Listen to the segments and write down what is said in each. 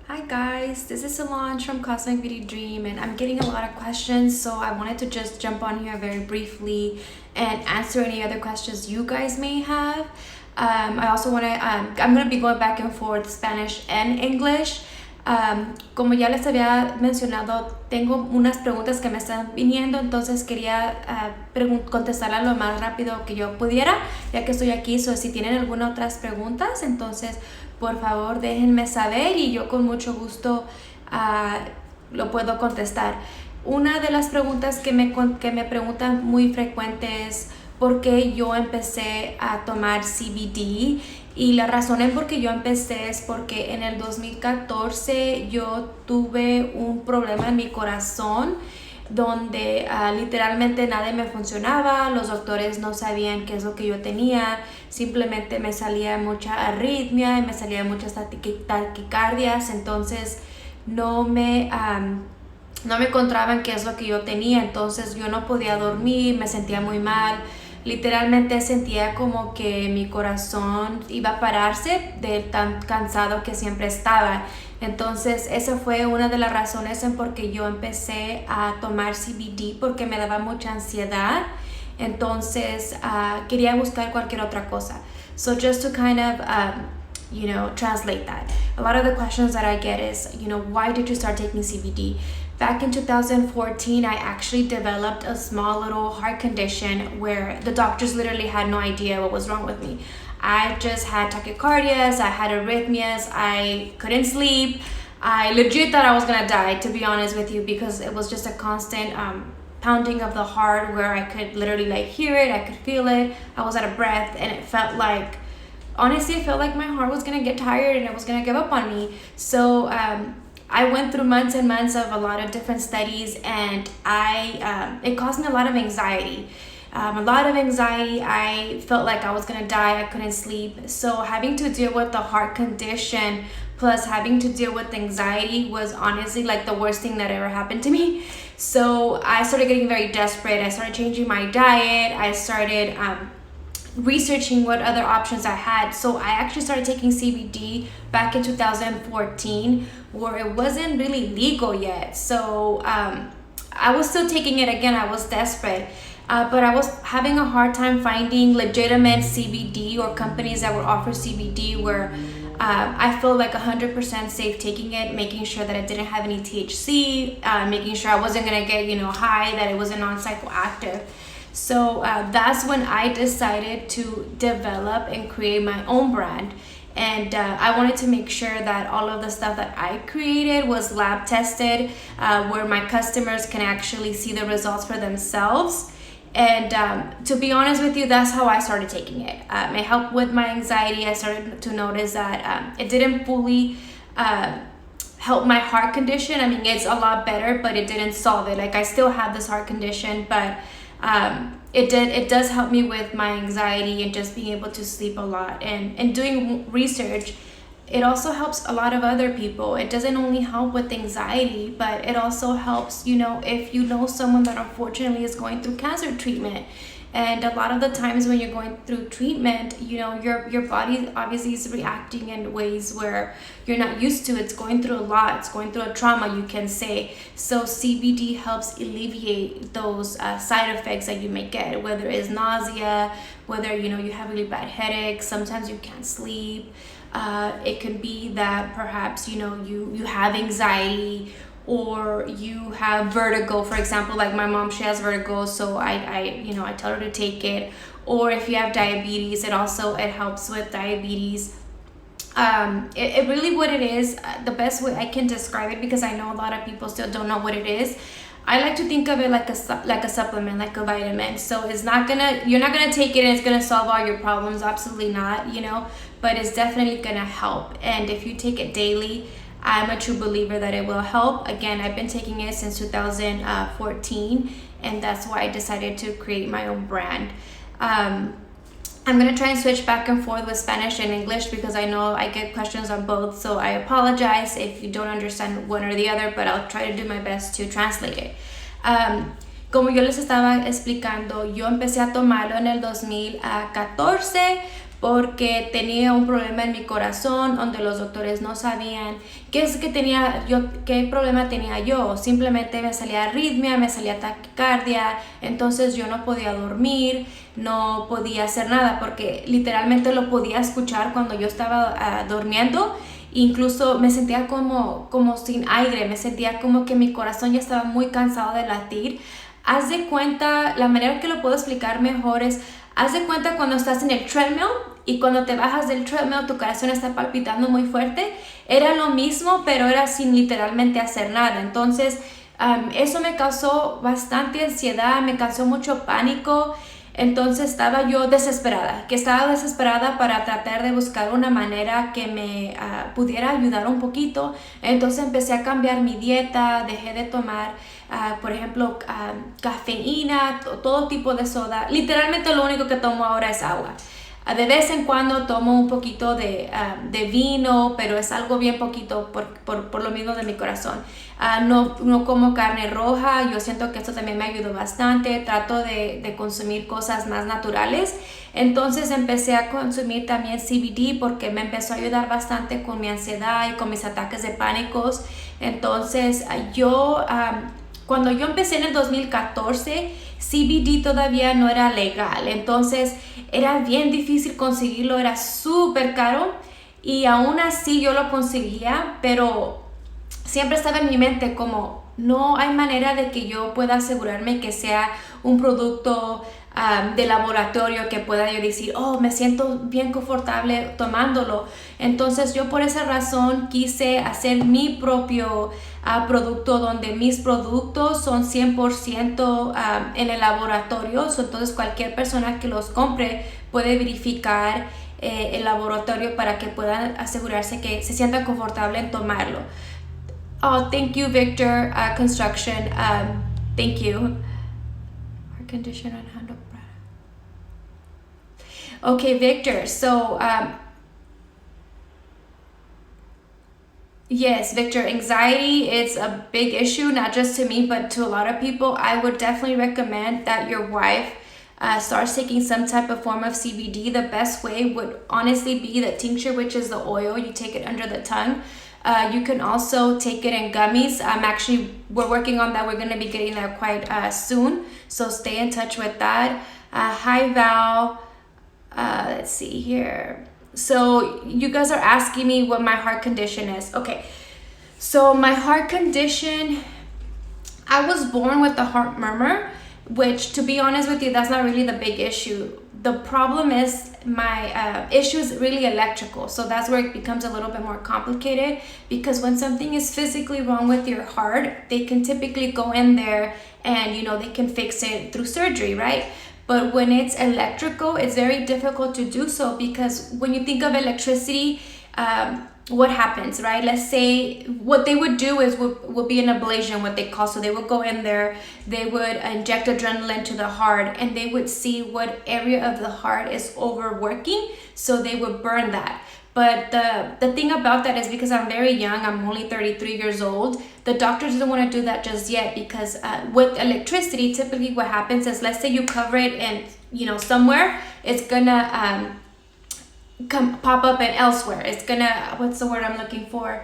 Hi guys, this is Solange from Cosmic Beauty Dream, and I'm getting a lot of questions, so I wanted to just jump on here very briefly and answer any other questions you guys may have. I also want to, I'm going to be going back and forth Spanish and English. Como ya les había mencionado, tengo unas preguntas que me están viniendo, entonces quería contestarlas lo más rápido que yo pudiera, ya que estoy aquí. So, si tienen algunas otras preguntas, entonces por favor déjenme saber y yo con mucho gusto lo puedo contestar. Una de las preguntas que me preguntan muy frecuente es por qué yo empecé a tomar CBD. Y la razón en por qué yo empecé es porque en el 2014 yo tuve un problema en mi corazón donde literalmente nada me funcionaba, los doctores no sabían qué es lo que yo tenía, simplemente me salía mucha arritmia y me salían muchas taquicardias, entonces no me encontraban qué es lo que yo tenía, entonces yo no podía dormir, me sentía muy mal. Literalmente sentía como que mi corazón iba a pararse de tan cansado que siempre estaba. Entonces esa fue una de las razones en por qué yo empecé a tomar CBD, porque me daba mucha ansiedad. Entonces quería buscar cualquier otra cosa. So just to kind of translate that. A lot of the questions that I get is, why did you start taking CBD? Back in 2014, I actually developed a small little heart condition where the doctors literally had no idea what was wrong with me. I just had tachycardias, I had arrhythmias, I couldn't sleep. I legit thought I was gonna die, to be honest with you, because it was just a constant pounding of the heart where I could literally hear it, I could feel it, I was out of breath, and it felt like, honestly, it felt like my heart was gonna get tired and it was gonna give up on me. So I went through months and months of a lot of different studies, and it caused me a lot of anxiety. I felt like I was gonna die, I couldn't sleep. So having to deal with the heart condition plus having to deal with anxiety was honestly the worst thing that ever happened to me. So I started getting very desperate. I started changing my diet. I started researching what other options I had. So I actually started taking CBD back in 2014, where it wasn't really legal yet. So I was still taking it. Again, I was desperate. But I was having a hard time finding legitimate CBD or companies that would offer CBD where I feel 100% safe taking it, making sure that it didn't have any THC, making sure I wasn't gonna get high, that it wasn't non-psychoactive. So that's when I decided to develop and create my own brand. And I wanted to make sure that all of the stuff that I created was lab tested, where my customers can actually see the results for themselves. And to be honest with you, that's how I started taking it. It helped with my anxiety. I started to notice that it didn't fully help my heart condition. I mean, it's a lot better, but it didn't solve it. I still have this heart condition, but it does help me with my anxiety and just being able to sleep a lot. And doing research, it also helps a lot of other people. It doesn't only help with anxiety, but it also helps, if you know someone that unfortunately is going through cancer treatment. And a lot of the times when you're going through treatment, your body obviously is reacting in ways where you're not used to. It's going through a lot. It's going through a trauma, you can say. So CBD helps alleviate those side effects that you may get, whether it's nausea, whether, you have really bad headaches, sometimes you can't sleep. It can be that perhaps, you have anxiety, or you have vertigo, for example. My mom, she has vertigo, so I tell her to take it. Or if you have diabetes, it helps with diabetes. It really, what it is, the best way I can describe it, because I know a lot of people still don't know what it is, I like to think of it like a supplement, like a vitamin. So you're not gonna take it and it's gonna solve all your problems. Absolutely not, but it's definitely gonna help. And if you take it daily, I'm a true believer that it will help. Again, I've been taking it since 2014, and that's why I decided to create my own brand. I'm gonna try and switch back and forth with Spanish and English because I know I get questions on both, so I apologize if you don't understand one or the other, but I'll try to do my best to translate it. Como yo les estaba explicando, yo empecé a tomarlo en el 2014 porque tenía un problema en mi corazón donde los doctores no sabían qué problema tenía yo. Simplemente me salía arritmia, me salía taquicardia, entonces yo no podía dormir, no podía hacer nada porque literalmente lo podía escuchar cuando yo estaba durmiendo. Incluso me sentía como sin aire, me sentía como que mi corazón ya estaba muy cansado de latir. Haz de cuenta, la manera que lo puedo explicar mejor es, haz de cuenta cuando estás en el treadmill y cuando te bajas del treadmill tu corazón está palpitando muy fuerte. Era lo mismo, pero era sin literalmente hacer nada. Entonces, eso me causó bastante ansiedad, me causó mucho pánico. Entonces estaba yo desesperada para tratar de buscar una manera que me pudiera ayudar un poquito. Entonces empecé a cambiar mi dieta, dejé de tomar, por ejemplo, cafeína, todo tipo de soda. Literalmente lo único que tomo ahora es agua. De vez en cuando tomo un poquito de vino, pero es algo bien poquito por lo mismo de mi corazón. No como carne roja, yo siento que esto también me ayudó bastante. Trato de consumir cosas más naturales. Entonces empecé a consumir también CBD porque me empezó a ayudar bastante con mi ansiedad y con mis ataques de pánicos. Entonces cuando yo empecé en el 2014, CBD todavía no era legal, entonces era bien difícil conseguirlo, era súper caro y aún así yo lo conseguía, pero siempre estaba en mi mente como no hay manera de que yo pueda asegurarme que sea un producto de laboratorio que pueda yo decir, oh, me siento bien confortable tomándolo. Entonces yo por esa razón quise hacer mi propio producto donde mis productos son 100% en el laboratorio. Entonces cualquier persona que los compre puede verificar el laboratorio para que puedan asegurarse que se sientan confortable en tomarlo. Oh, thank you, Victor. Construction. Thank you. Heart condition and handle. Okay, Victor. So, yes, Victor, anxiety is a big issue, not just to me, but to a lot of people. I would definitely recommend that your wife starts taking some type of form of CBD. The best way would honestly be the tincture, which is the oil. You take it under the tongue. You can also take it in gummies. We're working on that. We're going to be getting that quite soon. So stay in touch with that. Hi, Val. Let's see here. So you guys are asking me what my heart condition is. Okay. So my heart condition, I was born with a heart murmur, which to be honest with you, that's not really the big issue. The problem is my issue is really electrical. So that's where it becomes a little bit more complicated because when something is physically wrong with your heart, they can typically go in there and, they can fix it through surgery, right? But when it's electrical, it's very difficult to do so because when you think of electricity, what happens, right? Let's say what they would do is would be an ablation, what they call. So they would go in there, they would inject adrenaline to the heart, and they would see what area of the heart is overworking. So they would burn that. But the thing about that is because I'm very young, I'm only 33 years old, the doctor doesn't want to do that just yet because with electricity, typically what happens is, let's say you cover it in, somewhere, it's gonna pop up and elsewhere. It's gonna, what's the word I'm looking for?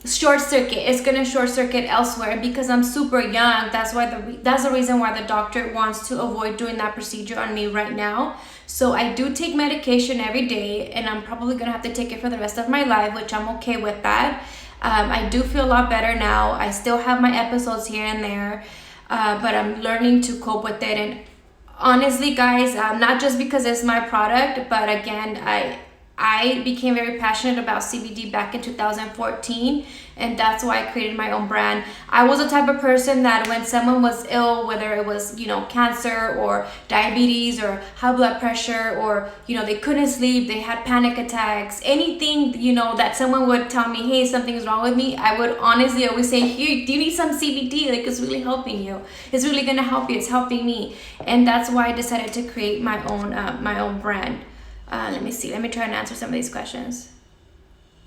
Short circuit. It's gonna short circuit elsewhere. And because I'm super young, that's the reason why the doctor wants to avoid doing that procedure on me right now. So I do take medication every day, and I'm probably gonna have to take it for the rest of my life, which I'm okay with that. I do feel a lot better now. I still have my episodes here and there, but I'm learning to cope with it. And honestly, guys, not just because it's my product, but again, I became very passionate about CBD back in 2014, and that's why I created my own brand. I was the type of person that when someone was ill, whether it was, cancer or diabetes or high blood pressure or, they couldn't sleep, they had panic attacks, anything, that someone would tell me, hey, something's wrong with me, I would honestly always say, here, do you need some CBD? Like, it's really helping you. It's really gonna help you. It's helping me. And that's why I decided to create my own brand. Let me see. Let me try and answer some of these questions.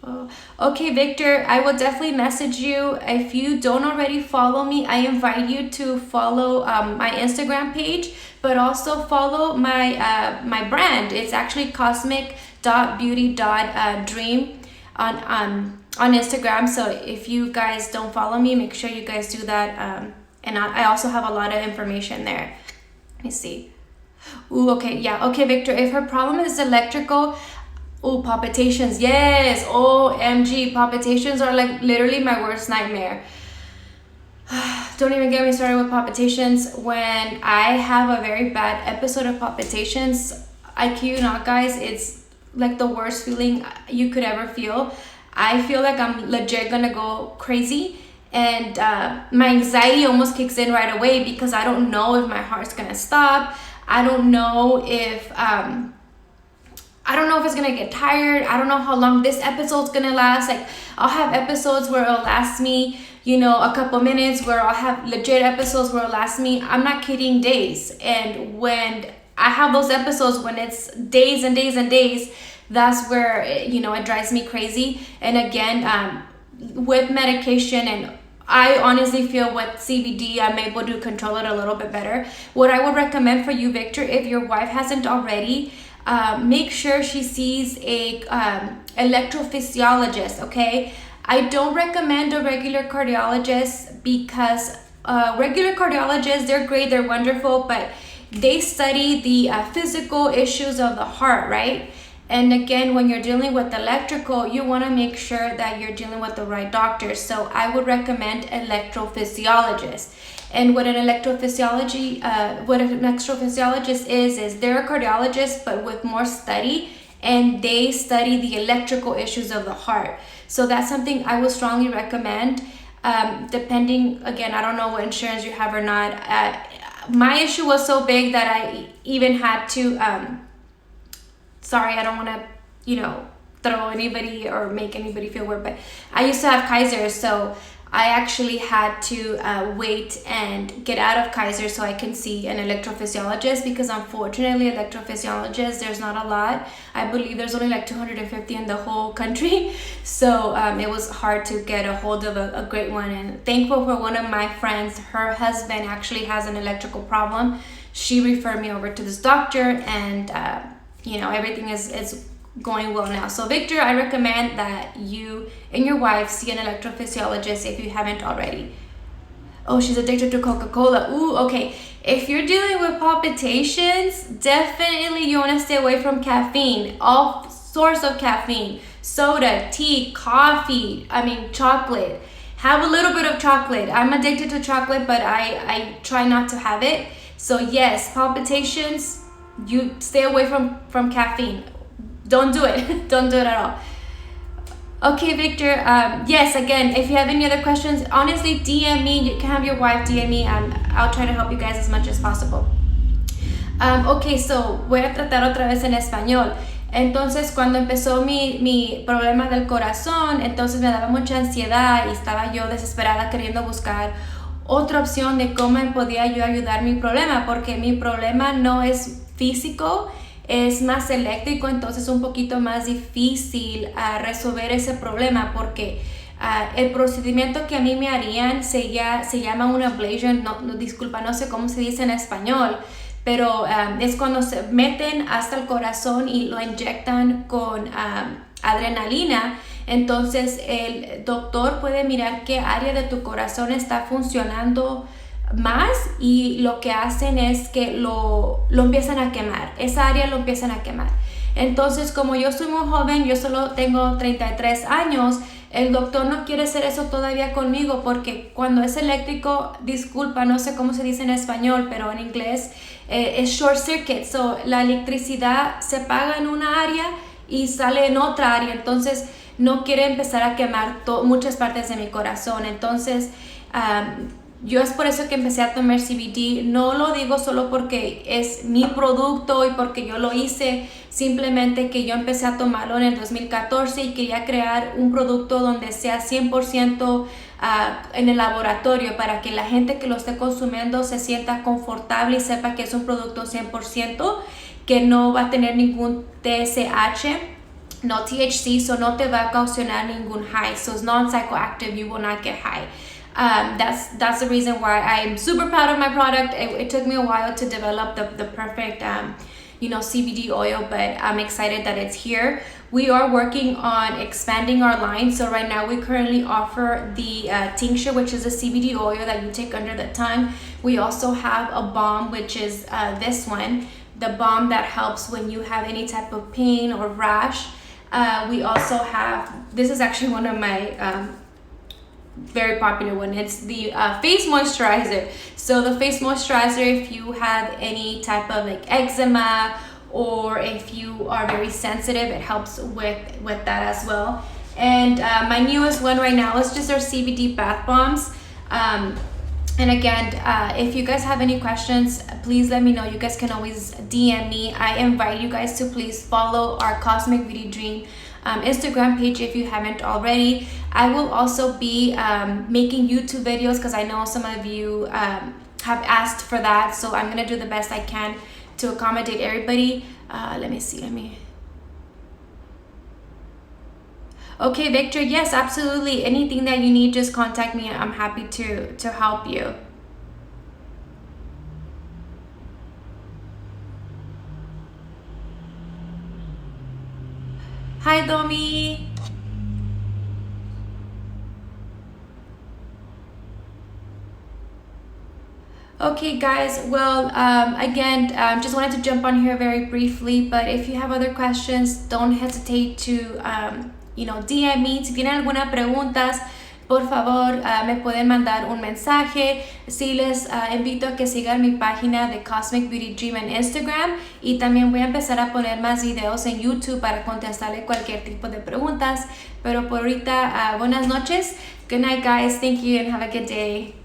Oh, okay, Victor, I will definitely message you. If you don't already follow me, I invite you to follow my Instagram page, but also follow my brand. It's actually cosmic.beauty.dream on Instagram. So if you guys don't follow me, make sure you guys do that. And I also have a lot of information there. Let me see. Ooh, okay, yeah, okay, Victor. If her problem is electrical, oh, palpitations. Yes. OMG. Palpitations are like literally my worst nightmare. Don't even get me started with palpitations. When I have a very bad episode of palpitations, I kid you not, guys, it's like the worst feeling you could ever feel. I feel like I'm legit gonna go crazy. And my anxiety almost kicks in right away because I don't know if my heart's gonna stop. I don't know if it's gonna get tired. I don't know how long this episode's gonna last. Like, I'll have episodes where it'll last me, a couple minutes, where I'll have legit episodes where it'll last me, I'm not kidding, days. And when I have those episodes when it's days and days and days, that's where it drives me crazy. And again, with medication, and I honestly feel with CBD, I'm able to control it a little bit better. What I would recommend for you, Victor, if your wife hasn't already, make sure she sees a electrophysiologist. Okay, I don't recommend a regular cardiologist because regular cardiologists, they're great, they're wonderful, but they study the physical issues of the heart, right? And again, when you're dealing with electrical, you want to make sure that you're dealing with the right doctor. So I would recommend electrophysiologist. And what an electrophysiologist is they're a cardiologist, but with more study, and they study the electrical issues of the heart. So that's something I would strongly recommend. Depending, again, I don't know what insurance you have or not. My issue was so big that I even had to, sorry, I don't want to, throw anybody or make anybody feel weird, but I used to have Kaiser, so I actually had to wait and get out of Kaiser so I can see an electrophysiologist, because unfortunately electrophysiologists, there's not a lot. I believe there's only like 250 in the whole country. So it was hard to get a hold of a great one, and thankful for one of my friends, her husband actually has an electrical problem. She referred me over to this doctor, and everything is going well now. So Victor, I recommend that you and your wife see an electrophysiologist if you haven't already. Oh, she's addicted to Coca-Cola. Ooh, okay. If you're dealing with palpitations, definitely you want to stay away from caffeine. All sorts of caffeine. Soda, tea, coffee, chocolate. Have a little bit of chocolate. I'm addicted to chocolate, but I try not to have it. So yes, palpitations, you stay away from caffeine. Don't do it. Don't do it at all. Okay, Victor. Yes, again, if you have any other questions, honestly, DM me. You can have your wife DM me, and I'll try to help you guys as much as possible. Okay, so voy a tratar otra vez en español. Entonces, cuando empezó mi problema del corazón, entonces me daba mucha ansiedad y estaba yo desesperada queriendo buscar otra opción de cómo podía yo ayudar mi problema, porque mi problema no es físico, es más eléctrico, entonces un poquito más difícil resolver ese problema, porque el procedimiento que a mí me harían se llama una ablation, disculpa, no sé cómo se dice en español, pero es cuando se meten hasta el corazón y lo inyectan con adrenalina. Entonces el doctor puede mirar qué área de tu corazón está funcionando más, y lo que hacen es que lo empiezan a quemar, esa área lo empiezan a quemar. Entonces, como yo soy muy joven, yo solo tengo 33 años, el doctor no quiere hacer eso todavía conmigo, porque cuando es eléctrico, disculpa, no sé cómo se dice en español, pero en inglés es short circuit, so la electricidad se apaga en una área y sale en otra área, entonces no quiere empezar a quemar muchas partes de mi corazón. Entonces yo es por eso que empecé a tomar CBD. No lo digo solo porque es mi producto y porque yo lo hice, simplemente que yo empecé a tomarlo en el 2014 y quería crear un producto donde sea 100% en el laboratorio, para que la gente que lo esté consumiendo se sienta confortable y sepa que es un producto 100%, que no va a tener ningún TSH. no THC, so no te va a causar ningún high. So it's non-psychoactive, you will not get high. That's the reason why I'm super proud of my product. It took me a while to develop the perfect CBD oil, but I'm excited that it's here. We are working on expanding our line. So right now we currently offer the tincture, which is a CBD oil that you take under the tongue. We also have a balm, which is this one, the balm that helps when you have any type of pain or rash. We also have, this is actually one of my very popular one. It's the face moisturizer. So the face moisturizer, if you have any type of like eczema, or if you are very sensitive, it helps with that as well. And my newest one right now is just our CBD bath bombs. And again, if you guys have any questions, please let me know. You guys can always DM me. I invite you guys to please follow our Cosmic Beauty Dream Instagram page if you haven't already. I will also be making YouTube videos because I know some of you have asked for that. So I'm gonna do the best I can to accommodate everybody. Let me see. Okay, Victor, yes, absolutely. Anything that you need, just contact me. I'm happy to help you. Hi, Domi. Okay, guys, well, again, just wanted to jump on here very briefly, but if you have other questions, don't hesitate to, DM me. Si tienen algunas preguntas, por favor, me pueden mandar un mensaje. Sí, les invito a que sigan mi página de Cosmic Beauty Dream en Instagram, y también voy a empezar a poner más videos en YouTube para contestarle cualquier tipo de preguntas. Pero por ahorita, buenas noches. Good night, guys. Thank you and have a good day.